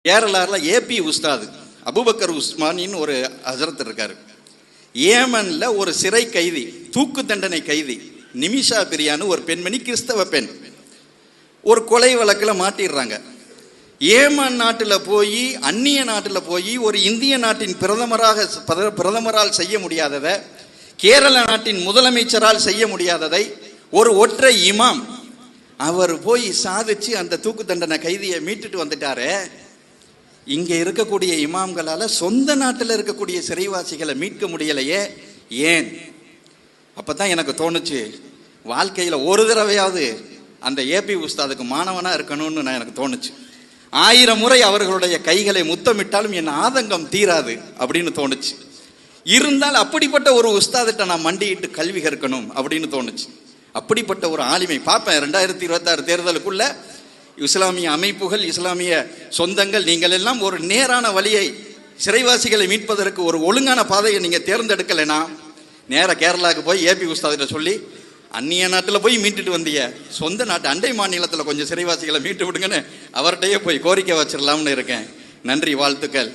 கேரளாவில் AB உஸ்தாது Abu Bakr உஸ்மானின்னு ஒரு ஹசரத் இருக்காரு. ஏமன்ல ஒரு சிறை கைதி, தூக்கு தண்டனை கைதி நிமிஷா பிரியான்னு ஒரு பெண்மணி, கிறிஸ்தவ பெண், ஒரு கொலை வழக்கில் மாட்டிடுறாங்க. ஏமன் நாட்டில் போய், அந்நிய நாட்டில் போய் ஒரு இந்திய நாட்டின் பிரதமரால் செய்ய முடியாததை, கேரள நாட்டின் முதலமைச்சரால் செய்ய முடியாததை ஒரு ஒற்றை இமாம் அவர் போய் சாதிச்சு அந்த தூக்கு தண்டனை கைதியை மீட்டுட்டு வந்துட்டாரு. இங்க இருக்கக்கூடிய இமாம்களால சொந்த நாட்டில் இருக்கக்கூடிய சிறைவாசிகளை மீட்க முடியலையே, ஏன்? அப்பதான் எனக்கு தோணுச்சு, வாழ்க்கையில ஒரு தடவையாவது அந்த ஏபி உஸ்தாதுக்கு மாணவனா இருக்கணும்னு எனக்கு தோணுச்சு. 1000 முறை அவர்களுடைய கைகளை முத்தமிட்டாலும் என் ஆதங்கம் தீராது அப்படின்னு தோணுச்சு. இருந்தால் அப்படிப்பட்ட ஒரு உஸ்தாதிட்ட நான் மண்டியிட்டு கல்வி கற்கணும் அப்படின்னு தோணுச்சு. அப்படிப்பட்ட ஒரு ஆளுமை பார்ப்பேன். 2026 தேர்தலுக்குள்ள இஸ்லாமிய அமைப்புகள், இஸ்லாமிய சொந்தங்கள், நீங்கள் எல்லாம் ஒரு நேரான வழியை, சிறைவாசிகளை மீட்பதற்கு ஒரு ஒழுங்கான பாதையை நீங்கள் தேர்ந்தெடுக்கலைன்னா நேராக கேரளாவுக்கு போய் ஏபி உஸ்தாதிட்ட சொல்லி, அந்நிய நாட்டில் போய் மீட்டுட்டு வந்திய, சொந்த நாட்டு அண்டை மாநிலத்தில் கொஞ்சம் சிறைவாசிகளை மீட்டு விடுங்கன்னு அவர்கிட்டயே போய் கோரிக்கை வச்சிடலாம்னு இருக்கேன். நன்றி, வாழ்த்துக்கள்.